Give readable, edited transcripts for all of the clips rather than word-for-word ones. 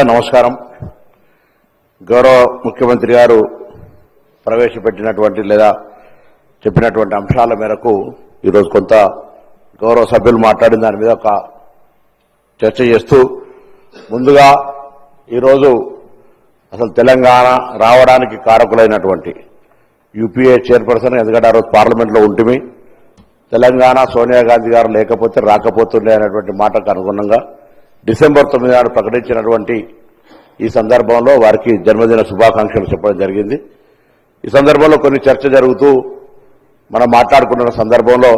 నమస్కారం. గౌరవ ముఖ్యమంత్రి గారు ప్రవేశపెట్టినటువంటి లేదా చెప్పినటువంటి అంశాల మేరకు ఈరోజు కొంత గౌరవ సభ్యులు మాట్లాడిన దాని మీద ఒక చర్చ చేస్తూ ముందుగా ఈరోజు అసలు తెలంగాణ రావడానికి కారకులైనటువంటి యూపీఏ చైర్పర్సన్, ఎందుకంటే ఆ రోజు పార్లమెంట్లో ఉంటుంది, తెలంగాణ సోనియా గాంధీ గారు లేకపోతే రాకపోతుండే అనేటువంటి మాటకు అనుగుణంగా డిసెంబర్ 9 నాడు ప్రకటించినటువంటి ఈ సందర్భంలో వారికి జన్మదిన శుభాకాంక్షలు చెప్పడం జరిగింది. ఈ సందర్భంలో కొన్ని చర్చ జరుగుతూ మనం మాట్లాడుకుంటున్న సందర్భంలో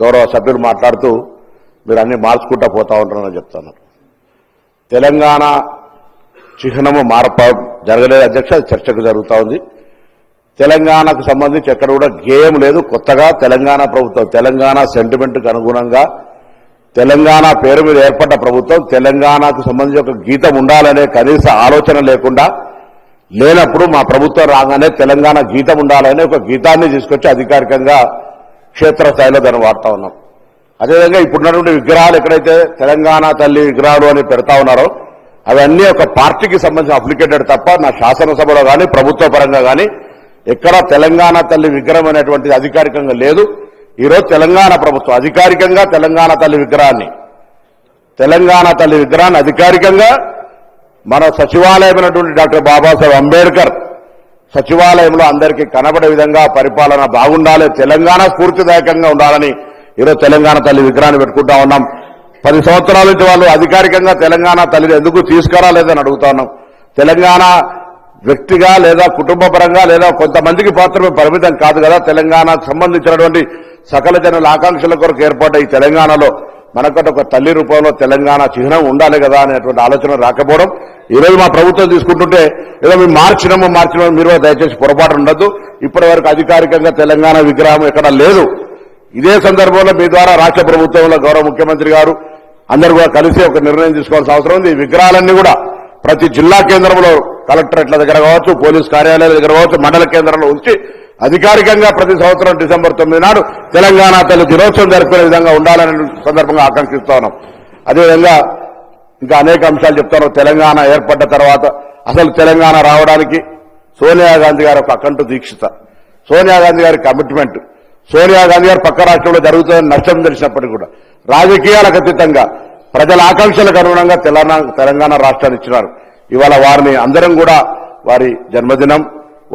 గౌరవ సభ్యులు మాట్లాడుతూ మీరు అన్ని మార్చుకుంటా పోతా ఉంటారని చెప్తున్నారు. తెలంగాణ చిహ్నము జరగలేదు అధ్యక్ష, అది చర్చకు జరుగుతూ ఉంది. తెలంగాణకు సంబంధించి ఎక్కడ కూడా గేయం లేదు. కొత్తగా తెలంగాణ ప్రభుత్వం తెలంగాణ సెంటిమెంట్కు అనుగుణంగా తెలంగాణ పేరు మీద ఏర్పడ్డ ప్రభుత్వం తెలంగాణకు సంబంధించి ఒక గీతం ఉండాలనే కనీస ఆలోచన లేకుండా లేనప్పుడు మా ప్రభుత్వం రాగానే తెలంగాణ గీతం ఉండాలనే ఒక గీతాన్ని తీసుకొచ్చి అధికారికంగా క్షేత్రస్థాయిలో దాన్ని వాడుతూ ఉన్నాం. అదేవిధంగా ఇప్పుడున్నటువంటి విగ్రహాలు ఎక్కడైతే తెలంగాణ తల్లి విగ్రహాలు అని పెడతా ఉన్నారో అవన్నీ ఒక పార్టీకి సంబంధించిన అప్లికేటెడ్ తప్ప నా శాసనసభలో కానీ ప్రభుత్వ పరంగా కానీ ఎక్కడ తెలంగాణ తల్లి విగ్రహం అనేటువంటిది అధికారికంగా లేదు. ఈరోజు తెలంగాణ ప్రభుత్వం అధికారికంగా తెలంగాణ తల్లి విగ్రహాన్ని అధికారికంగా మన సచివాలయమైనటువంటి డాక్టర్ బాబాసాహెబ్ అంబేద్కర్ సచివాలయంలో అందరికీ కనబడే విధంగా పరిపాలన బాగుండాలి, తెలంగాణ స్ఫూర్తిదాయకంగా ఉండాలని ఈరోజు తెలంగాణ తల్లి విగ్రహాన్ని పెట్టుకుంటా ఉన్నాం. 10 సంవత్సరాల నుంచి వాళ్ళు అధికారికంగా తెలంగాణ తల్లిని ఎందుకు తీసుకురాలేదని అడుగుతా ఉన్నాం. తెలంగాణ వ్యక్తిగా లేదా కుటుంబ పరంగా లేదా కొంతమందికి మాత్రమే పరిమితం కాదు కదా. తెలంగాణకు సంబంధించినటువంటి సకల జనుల ఆకాంక్షల కొరకు ఏర్పడ్డ ఈ తెలంగాణలో మనకంటే ఒక తల్లి రూపంలో తెలంగాణ చిహ్నం ఉండాలి కదా అనేటువంటి ఆలోచన రాకపోవడం ఈరోజు మా ప్రభుత్వం తీసుకుంటుంటే ఏదో మేము మార్చినామో మీరు దయచేసి పొరపాటు ఉండద్దు. ఇప్పటి వరకు అధికారికంగా తెలంగాణ విగ్రహం ఎక్కడ లేదు. ఇదే సందర్భంలో మీ ద్వారా రాష్ట్ర ప్రభుత్వంలో గౌరవ ముఖ్యమంత్రి గారు అందరూ కూడా కలిసి ఒక నిర్ణయం తీసుకోవాల్సిన అవసరం ఉంది. ఈ విగ్రహాలన్నీ కూడా ప్రతి జిల్లా కేంద్రంలో కలెక్టరేట్ల దగ్గర కావచ్చు, పోలీస్ కార్యాలయాల దగ్గర కావచ్చు, మండల కేంద్రంలో ఉంచి అధికారికంగా ప్రతి సంవత్సరం డిసెంబర్ 9 నాడు తెలంగాణ తల్లి దినోత్సవం జరుపుకునే విధంగా ఉండాలనే సందర్భంగా ఆకాంక్షిస్తా ఉన్నాం. అదేవిధంగా ఇంకా అనేక అంశాలు చెప్తాను. తెలంగాణ ఏర్పడ్డ తర్వాత అసలు తెలంగాణ రావడానికి సోనియా గాంధీ గారు ఒక అకంఠ దీక్షిత, సోనియా గాంధీ గారి కమిట్మెంట్, సోనియా గాంధీ గారు పక్క రాష్ట్రంలో జరుగుతుందని నష్టం తెలిసినప్పటికీ కూడా రాజకీయాలకు అతీతంగా ప్రజల ఆకాంక్షలకు అనుగుణంగా తెలంగాణ రాష్ట్రాన్ని ఇచ్చినారు. ఇవాళ వారిని అందరం కూడా వారి జన్మదినం,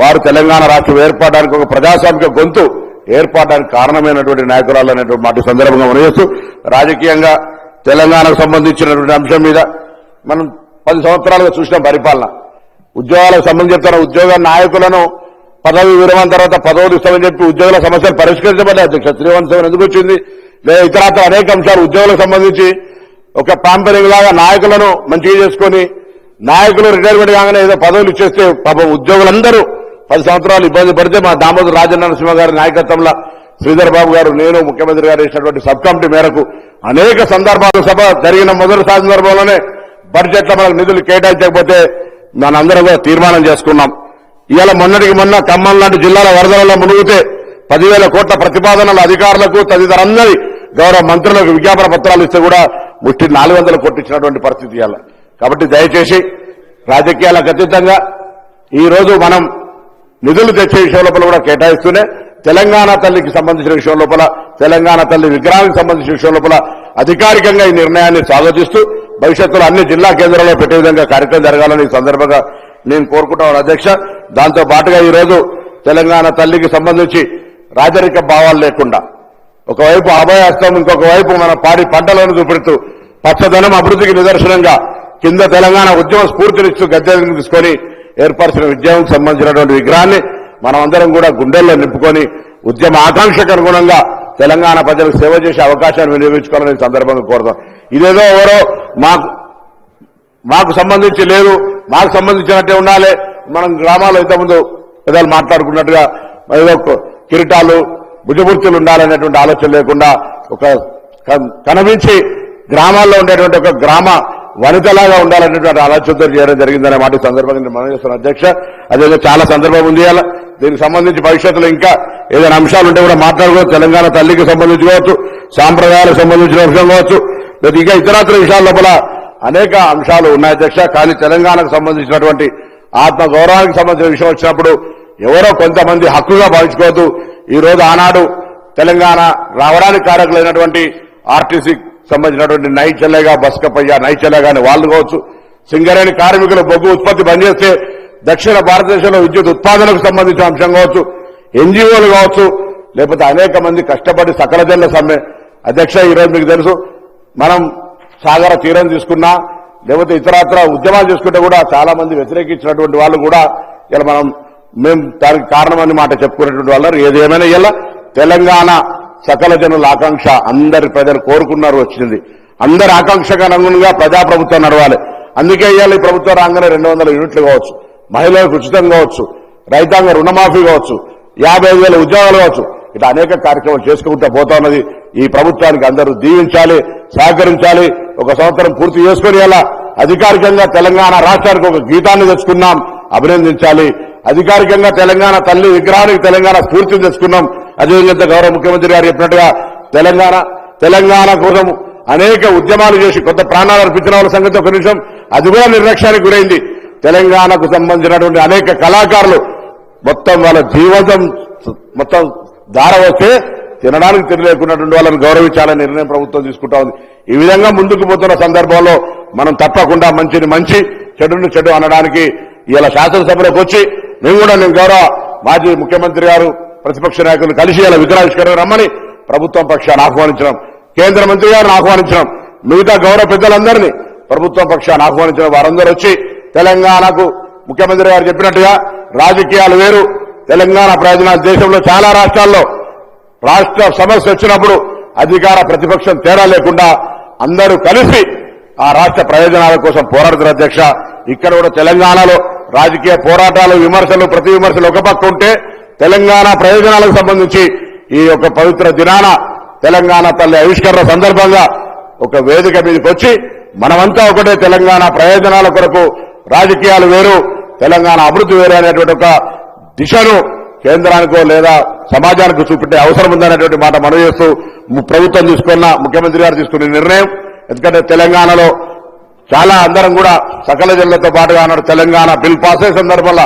వారు తెలంగాణ రాష్ట్రం ఏర్పడడానికి ఒక ప్రజాస్వామిక గొంతు ఏర్పడడానికి కారణమైనటువంటి నాయకురాలు అనేటువంటి మాట సందర్భంగా మనయేస్తూ రాజకీయంగా తెలంగాణకు సంబంధించినటువంటి అంశం మీద మనం 10 సంవత్సరాలుగా చూసిన పరిపాలన, ఉద్యోగాలకు సంబంధించిన ఉద్యోగ నాయకులను పదవి విరమణ తర్వాత పదవులు ఇస్తామని చెప్పి ఉద్యోగుల సమస్యలు పరిష్కరించబడ్డాయి అధ్యక్ష. 317 ఎందుకు వచ్చింది లేదా ఇతరత్ర అనేక అంశాలు ఉద్యోగులకు సంబంధించి ఒక పాంపరింగ్ లాగా నాయకులను మంచిగా చేసుకుని నాయకులు రిటైర్మెంట్ కాగానే ఏదో పదవులు ఇచ్చేస్తే పాపం ఉద్యోగులందరూ 10 సంవత్సరాలు ఇబ్బంది పడితే మా దామోదర్ రాజనరసింహ గారి నాయకత్వంలో శ్రీధర్ బాబు గారు, నేను, ముఖ్యమంత్రి గారు వేసినటువంటి సబ్ కమిటీ మేరకు అనేక సందర్భాలు సభ జరిగిన మొదటి సందర్భంలోనే బడ్జెట్లో మనకు నిధులు కేటాయించకపోతే మనందరం కూడా తీర్మానం చేసుకున్నాం. ఇవాళ మొన్నటికి మొన్న ఖమ్మం లాంటి జిల్లాల వరదలలో మునిగితే 10,000 కోట్ల ప్రతిపాదనలు అధికారులకు తదితరందరి గౌరవ మంత్రులకు విజ్ఞాపన పత్రాలు ఇస్తే కూడా ముష్టి 400 కోట్లు ఇచ్చినటువంటి పరిస్థితి ఇవాళ. కాబట్టి దయచేసి రాజకీయాలకు అతీతంగా ఈ రోజు మనం నిధులు తెచ్చే విషయం లోపల కూడా కేటాయిస్తూనే తెలంగాణ తల్లికి సంబంధించిన విషయం లోపల, తెలంగాణ తల్లి విగ్రహానికి సంబంధించిన విషయం లోపల అధికారికంగా ఈ నిర్ణయాన్ని స్వాగతిస్తూ భవిష్యత్తులో అన్ని జిల్లా కేంద్రాల్లో పెట్టే విధంగా కార్యక్రమం జరగాలని ఈ సందర్భంగా నేను కోరుకుంటాను అధ్యక్ష. దాంతో పాటుగా ఈరోజు తెలంగాణ తల్లికి సంబంధించి రాజరిక భావాలు లేకుండా ఒకవైపు అభయహస్తం, ఇంకొక వైపు మన పాడి పంటలను చూపెడుతూ పచ్చదనం అభివృద్ధికి నిదర్శనంగా కింద తెలంగాణ ఉద్యమ స్ఫూర్తినిస్తూ గద్దెలను తీసుకొని ఏర్పరిచిన ఉద్యమం సంబంధించినటువంటి విగ్రహాన్ని మనమందరం కూడా గుండెల్లో నింపుకొని ఉద్యమ ఆకాంక్షకు అనుగుణంగా తెలంగాణ ప్రజలకు సేవ చేసే అవకాశాన్ని వినియోగించుకోవాలని సందర్భంగా కోరుతాం. ఇదేదో ఎవరో మాకు సంబంధించి లేదు, మాకు సంబంధించినట్టే ఉండాలి, మనం గ్రామాల్లో ఇంతకుముందు పెద్దలు మాట్లాడుకున్నట్టుగా ఏదో కిరీటాలు భుజబుర్తులు ఉండాలనేటువంటి ఆలోచన లేకుండా ఒక కనిపించి గ్రామాల్లో ఉండేటువంటి ఒక గ్రామ వనితలాగా ఉండాలనేటువంటి ఆలోచనతో చేయడం జరిగిందనే మాట సందర్భంగా మనం చేస్తున్న అధ్యక్ష. అదేవిధంగా చాలా సందర్భం ఉంది. దీనికి సంబంధించి భవిష్యత్తులో ఇంకా ఏదైనా అంశాలు ఉంటే కూడా మాట్లాడుకోవచ్చు. తెలంగాణ తల్లికి సంబంధించి కావచ్చు, సాంప్రదాయాలకు సంబంధించిన విషయం కావచ్చు, లేదా ఇంకా ఇతరత్ర విషయాల లోపల అనేక అంశాలు ఉన్నాయి అధ్యక్ష. కానీ తెలంగాణకు సంబంధించినటువంటి ఆత్మగౌరవానికి సంబంధించిన విషయం వచ్చినప్పుడు ఎవరో కొంతమంది హక్కుగా భావించుకోవద్దు. ఈ రోజు ఆనాడు తెలంగాణ రావడానికి కారకులైనటువంటి ఆర్టీసీ సంబంధించినటువంటి నైచెల్లగా బస్కపయ్య నైచెల్లగాని వాళ్ళు కావచ్చు, సింగరేణి కార్మికులు బొగ్గు ఉత్పత్తి బంద్ చేస్తే దక్షిణ భారతదేశంలో విద్యుత్ ఉత్పాదనకు సంబంధించిన అంశం కావచ్చు, ఎన్జీఓలు కావచ్చు, లేకపోతే అనేక మంది కష్టపడి సకల జనుల సమ్మె. అధ్యక్ష, ఈరోజు మీకు తెలుసు, మనం సాగర తీరం తీసుకున్నా లేకపోతే ఇతరత్ర ఉద్యమాలు చేసుకుంటే కూడా చాలా మంది వ్యతిరేకించినటువంటి వాళ్ళు కూడా ఇలా మేము దానికి కారణమని మాట చెప్పుకునేటువంటి వాళ్ళు. ఏదేమైనా ఇలా తెలంగాణ సకల జనుల ఆకాంక్ష అందరి ప్రజలు కోరుకున్నారు వచ్చింది. అందరి ఆకాంక్షకు అనుగుణంగా ప్రజాప్రభుత్వం నడవాలి. అందుకే ఇవాళ ఈ ప్రభుత్వం రాగానే 200 యూనిట్లు కావచ్చు, మహిళలకు ఉచితం కావచ్చు, రైతాంగ రుణమాఫీ కావచ్చు, 55,000 ఉద్యోగాలు కావచ్చు, ఇట్లా అనేక కార్యక్రమాలు చేసుకుంటూ పోతా ఉన్నది. ఈ ప్రభుత్వానికి అందరూ దీవించాలి, సహకరించాలి. ఒక సంవత్సరం పూర్తి చేసుకుని ఇలా అధికారికంగా తెలంగాణ రాష్ట్రానికి ఒక గీతాన్ని తెచ్చుకున్నాం, అభినందించాలి. అధికారికంగా తెలంగాణ తల్లి విగ్రహానికి తెలంగాణ స్ఫూర్తిని తెచ్చుకున్నాం. అదేవిధంగా గౌరవ ముఖ్యమంత్రి గారు చెప్పినట్టుగా తెలంగాణ కోసం అనేక ఉద్యమాలు చేసి కొత్త ప్రాణాలు అర్పించిన వాళ్ళ సంగతి ఒక నిమిషం, అది కూడా నిర్లక్ష్యానికి గురైంది. తెలంగాణకు సంబంధించినటువంటి అనేక కళాకారులు మొత్తం వాళ్ళ జీవితం మొత్తం దార వస్తే తినడానికి తినలేకున్నటువంటి వాళ్ళని గౌరవించాలని నిర్ణయం ప్రభుత్వం తీసుకుంటా ఉంది. ఈ విధంగా ముందుకు పోతున్న సందర్భంలో మనం తప్పకుండా మంచిని మంచి, చెడుని చెడు అనడానికి ఇలా శాసనసభలోకి వచ్చి నేను గౌరవ మాజీ ముఖ్యమంత్రి గారు ప్రతిపక్ష నాయకులు కలిసి ఇలా విగ్రహావిష్కరణ రమ్మని ప్రభుత్వం పక్షాన్ని ఆహ్వానించడం, కేంద్ర మంత్రి గారిని ఆహ్వానించడం, మిగతా గౌరవ పెద్దలందరినీ ప్రభుత్వం పక్షాన్ని ఆహ్వానించడం. వారందరూ వచ్చి తెలంగాణకు ముఖ్యమంత్రి గారు చెప్పినట్టుగా రాజకీయాలు వేరు, తెలంగాణ ప్రయోజనాలు దేశంలో చాలా రాష్ట్రాల్లో రాష్ట్ర సమస్య వచ్చినప్పుడు అధికార ప్రతిపక్షం తేడా లేకుండా అందరూ కలిసి ఆ రాష్ట్ర ప్రయోజనాల కోసం పోరాడుతున్న అధ్యక్ష. ఇక్కడ కూడా తెలంగాణలో రాజకీయ పోరాటాలు, విమర్శలు, ప్రతి విమర్శలు ఒక పక్క ఉంటే తెలంగాణ ప్రయోజనాలకు సంబంధించి ఈ యొక్క పవిత్ర దినాన తెలంగాణ తల్లి ఆవిష్కరణ సందర్భంగా ఒక వేదిక మీదకి వచ్చి మనమంతా ఒకటే, తెలంగాణ ప్రయోజనాల కొరకు రాజకీయాలు వేరు, తెలంగాణ అభివృద్ధి వేరు అనేటువంటి ఒక దిశను కేంద్రానికో లేదా సమాజానికి చూపెట్టే అవసరం ఉందనేటువంటి మాట మనం చేస్తూ ప్రభుత్వం తీసుకున్న, ముఖ్యమంత్రి గారు తీసుకున్న నిర్ణయం. ఎందుకంటే తెలంగాణలో చాలా అందరం కూడా సకల జిల్లాతో పాటుగా అన్నాడు తెలంగాణ బిల్ పాస్ అయ్యే సందర్భంలో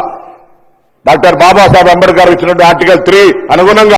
డాక్టర్ బాబాసాహెబ్ అంబేద్కర్ ఇచ్చినటువంటి ఆర్టికల్ 3 అనుగుణంగా